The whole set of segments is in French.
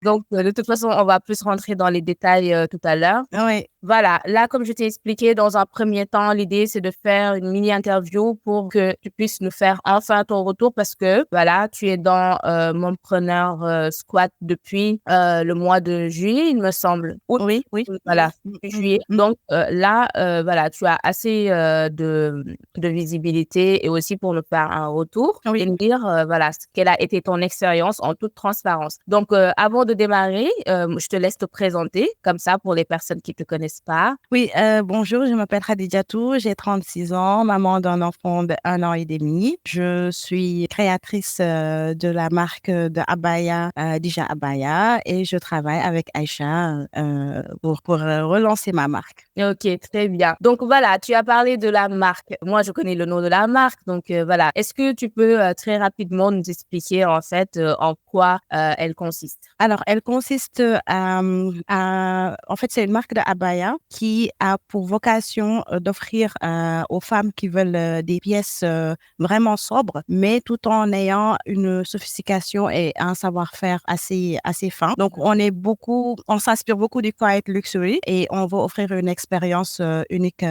Donc, de toute façon, on va plus rentrer dans les détails tout à l'heure. Oui, Voilà, là, comme je t'ai expliqué, dans un premier temps, l'idée, c'est de faire une mini-interview pour que tu puisses nous faire enfin ton retour parce que, voilà, tu es dans Mompreneur Squat depuis le mois de juillet, il me semble. Août, oui, oui. voilà, Mm, depuis mm, juillet. mm. Donc, là, voilà, tu as assez de visibilité et aussi pour nous faire un retour et Oui. nous dire, voilà, quelle a été ton expérience en toute transparence. Donc, avant de démarrer, je te laisse te présenter, comme ça, pour les personnes qui te connaissent pas. Oui, bonjour, je m'appelle Khadijatou, j'ai 36 ans, maman d'un enfant de 1 an et demi. Je suis créatrice de la marque de Abaya, Dija Abaya, et je travaille avec Aïcha pour relancer ma marque. Ok, très bien. Donc voilà, tu as parlé de la marque. Moi, je connais le nom de la marque. Donc voilà, est-ce que tu peux très rapidement nous expliquer en fait en quoi elle consiste? Alors, elle consiste en fait, c'est une marque de abaya qui a pour vocation d'offrir aux femmes qui veulent des pièces vraiment sobres, mais tout en ayant une sophistication et un savoir-faire assez fin. Donc, on s'inspire beaucoup du quiet luxury et on va offrir une expérience unique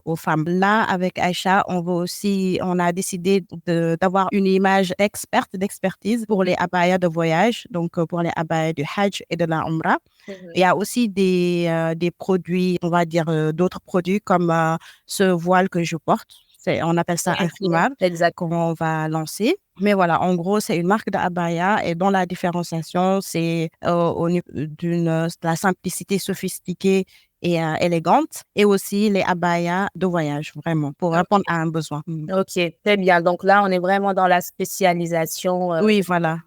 aux femmes. Là, avec Aïcha, on a décidé d'avoir une image d'expertise pour les abayas de voyage, donc pour les abayas du Hajj et de la Umrah. Il y a aussi des produits, on va dire d'autres produits comme ce voile que je porte. On appelle ça un khimar Exact. qu'on va lancer. Mais voilà, en gros, c'est une marque de abaya et dont la différenciation, c'est au niveau de la simplicité sophistiquée et élégante, et aussi les abayas de voyage, vraiment, pour répondre à un besoin. Mm. Ok, très bien. Donc là, on est vraiment dans la spécialisation. Oui, voilà,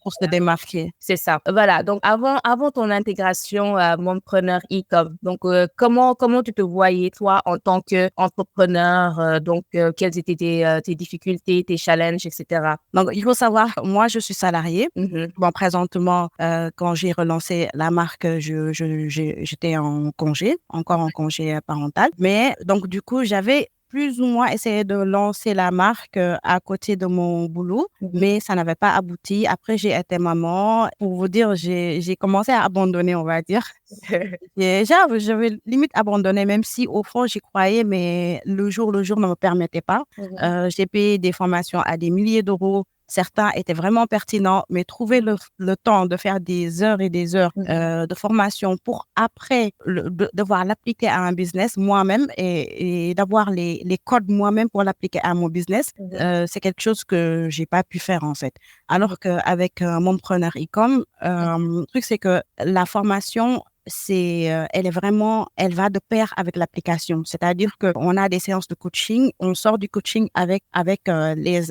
pour se démarquer. C'est ça. Voilà. Donc, avant ton intégration à Mompreneur e-com, donc, comment tu te voyais, toi, en tant qu'entrepreneur, donc, quelles étaient tes difficultés, tes challenges, etc. Donc, il faut savoir, moi, je suis salariée. Mhm. Bon, présentement, quand j'ai relancé la marque, j'étais encore en congé parental. Mais donc, du coup, j'avais plus ou moins essayé de lancer la marque à côté de mon boulot, Mhm. mais ça n'avait pas abouti. Après, j'ai été maman. Pour vous dire, j'ai commencé à abandonner, on va dire. Et j'avais limite abandonné, même si au fond, j'y croyais, mais le jour ne me permettait pas. Mhm. J'ai payé des formations à des milliers d'euros. Certains étaient vraiment pertinents, mais trouver le temps de faire des heures et des heures Mhm. de formation pour après devoir l'appliquer à un business moi-même et d'avoir les codes moi-même pour l'appliquer à mon business, Mhm. c'est quelque chose que j'ai pas pu faire en fait. Alors qu'avec Mompreneur e-com, le truc c'est que la formation elle va de pair avec l'application. C'est-à-dire qu'on a des séances de coaching, on sort du coaching avec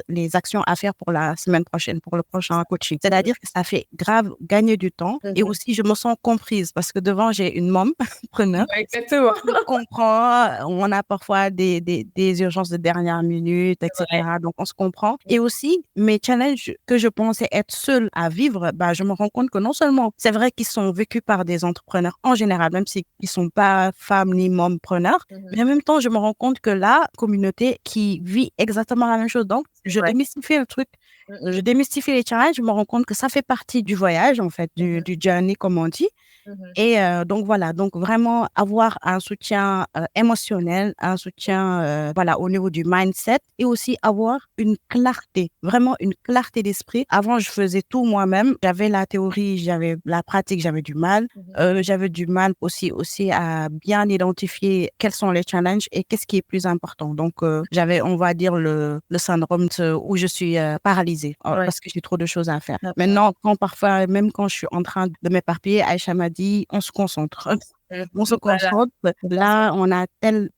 les actions à faire pour la semaine prochaine, pour le prochain coaching. C'est-à-dire que ça fait grave gagner du temps et Mhm. aussi je me sens comprise parce que devant j'ai une mom preneur. Ouais, exactement. Je comprends, on a parfois des urgences de dernière minute, Ouais. etc. Donc, on se comprend. Et aussi, mes challenges que je pensais être seule à vivre, bah, je me rends compte que non seulement c'est vrai qu'ils sont vécus par des entrepreneurs en général, même s'ils ne sont pas femmes ni mompreneurs, Mhm. mais en même temps, je me rends compte que la communauté qui vit exactement la même chose. Donc, je Ouais. démystifie le truc. Je Mhm. démystifie les challenges, je me rends compte que ça fait partie du voyage, en fait, Mhm. du journey, comme on dit. Mhm. Et donc voilà, donc vraiment avoir un soutien émotionnel, un soutien voilà au niveau du mindset et aussi avoir une clarté, vraiment une clarté d'esprit. Avant, je faisais tout moi-même. J'avais la théorie, j'avais la pratique, j'avais du mal. Mhm. J'avais du mal aussi à bien identifier quels sont les challenges et qu'est-ce qui est plus important. Donc j'avais, on va dire le syndrome où je suis paralysée Ouais. parce que j'ai trop de choses à faire. D'accord. Maintenant, parfois, même quand je suis en train de m'éparpiller, Aïcha m'a dit, on se concentre. Mhm. On se Voilà. concentre. Bien sûr. Là, on a tel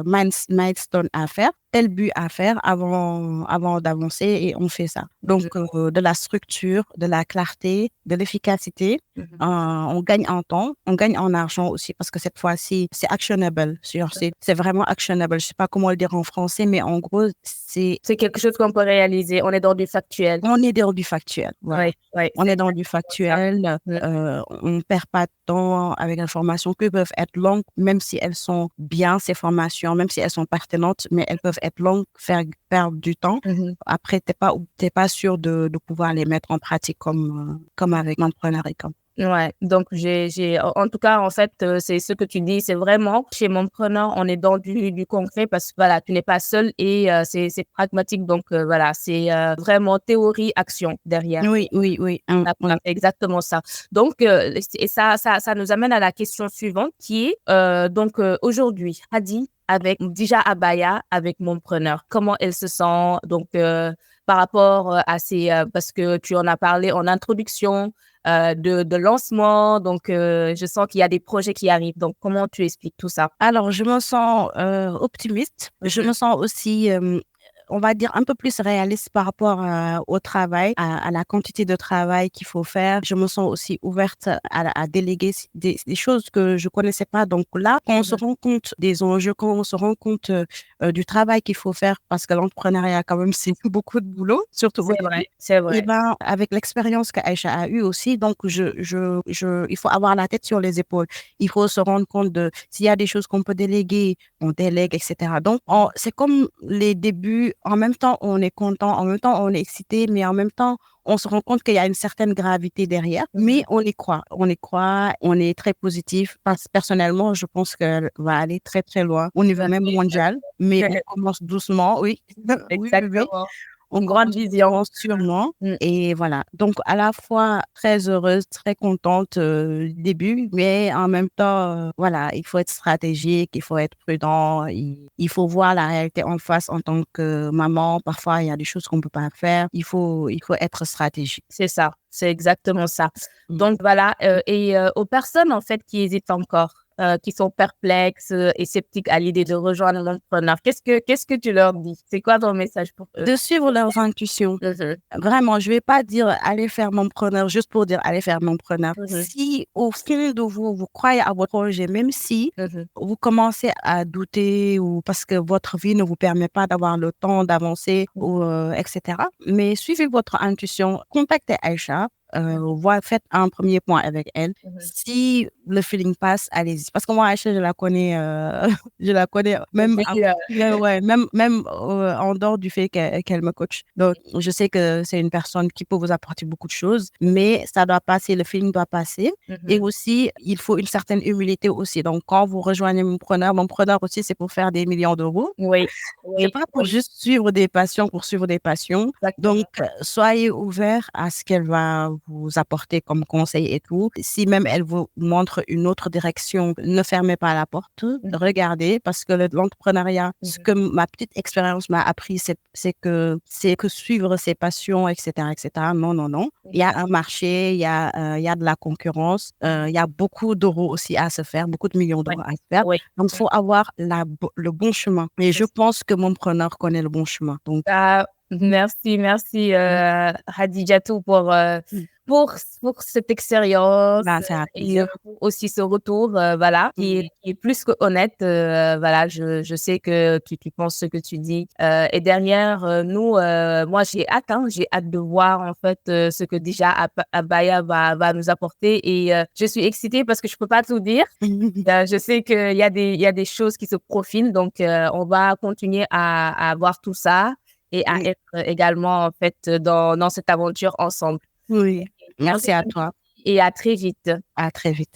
milestone à faire, tel but à faire avant d'avancer et on fait ça. Donc, de la structure, de la clarté, de l'efficacité. Mhm. On gagne en temps, on gagne en argent aussi parce que cette fois-ci, c'est actionable. C'est vraiment actionable. Je sais pas comment le dire en français, mais en gros, C'est quelque chose qu'on peut réaliser. On est dans du factuel. on est dans du factuel. Voilà. Oui, oui, On c'est est dans du exactement ça. factuel, Mhm. on ne perd pas de temps avec les formations qui peuvent être longues, même si elles sont bien, ces formations, même si elles sont pertinentes, mais elles peuvent être longues, faire perdre du temps. Après, t'es pas sûr de pouvoir les mettre en pratique comme avec Mompreneur Ecom. Ouais, donc en tout cas, en fait, c'est ce que tu dis, c'est vraiment chez Mompreneur, on est dans du concret parce que voilà, tu n'es pas seul et c'est pragmatique, donc voilà, c'est vraiment théorie action derrière. Oui, oui, oui, oui. Exactement ça. Donc et ça nous amène à la question suivante qui est donc aujourd'hui, Hadi avec déjà Abaya avec Mompreneur, comment elle se sent donc par rapport à ces parce que tu en as parlé en introduction. De lancement. Donc, je sens qu'il y a des projets qui arrivent. Donc, comment tu expliques tout ça? Alors, je me sens optimiste. Je me sens aussi, on va dire, un peu plus réaliste par rapport au travail, à la quantité de travail qu'il faut faire. Je me sens aussi ouverte à déléguer des choses que je connaissais pas. Donc là, quand on se rend compte des enjeux, quand on se rend compte du travail qu'il faut faire, parce que l'entrepreneuriat, quand même, c'est beaucoup de boulot, surtout au début. C'est vrai. Et ben, avec l'expérience qu'Aïcha a eue aussi, donc il faut avoir la tête sur les épaules. Il faut se rendre compte de s'il y a des choses qu'on peut déléguer, on délègue, etc. Donc, c'est comme les débuts. En même temps, on est content, en même temps, on est excité, mais en même temps, on se rend compte qu'il y a une certaine gravité derrière, mais on y croit, on est très positif. Personnellement, je pense qu'elle va aller très, très loin au niveau même mondial, mais on commence doucement, oui. Exactement. Une grande vision sûrement. Et voilà. Donc, à la fois très heureuse, très contente du début, mais en même temps, voilà, il faut être stratégique, il faut être prudent, il faut voir la réalité en face en tant que maman. Parfois, il y a des choses qu'on peut pas faire. Il faut être stratégique. C'est ça. C'est exactement ça. Donc, voilà. Et aux personnes, en fait, qui hésitent encore, qui sont perplexes et sceptiques à l'idée de rejoindre l'entrepreneur, qu'est-ce que tu leur dis? C'est quoi ton message pour eux? De suivre leurs intuitions. Vraiment, je vais pas dire allez faire Mompreneur juste pour dire allez faire Mompreneur. Si au fond de vous, vous croyez à votre projet, même si vous commencez à douter ou parce que votre vie ne vous permet pas d'avoir le temps d'avancer ou etc. Mais suivez votre intuition, contactez Aïcha. Faites un premier point avec elle. Si le feeling passe, allez-y. Parce que moi, Aïcha, je la connais, je la connais même, même en dehors du fait qu'elle me coach. Donc, je sais que c'est une personne qui peut vous apporter beaucoup de choses, mais ça doit passer, le feeling doit passer. Et aussi, il faut une certaine humilité aussi. Donc, quand vous rejoignez mon preneur aussi, c'est pour faire des millions d'euros. Oui. C'est pas pour juste suivre des passions, pour suivre des passions. Exactement. Donc, soyez ouverts à ce qu'elle va vous apporter comme conseil et tout. Si même elle vous montre une autre direction, ne fermez pas la porte. Regardez, parce que l'entrepreneuriat, ce que ma petite expérience m'a appris, c'est que suivre ses passions, etc., etc. Non, non, non. Il y a un marché, il y a de la concurrence, il y a beaucoup d'euros aussi à se faire, beaucoup de millions d'euros à se faire. Donc, il faut avoir le bon chemin. Et je pense que mon preneur connaît le bon chemin. Donc, merci, Hadijatou pour cette expérience et aussi ce retour, voilà, qui est plus que honnête. Voilà, je sais que tu penses ce que tu dis. Et derrière, nous, moi, j'ai hâte de voir en fait ce que déjà Abaya va nous apporter. Et je suis excitée parce que je peux pas tout dire. Je sais qu'il y a des choses qui se profilent, donc on va continuer à voir tout ça et à être également en fait dans cette aventure ensemble. Oui, merci à toi. Et à très vite. À très vite.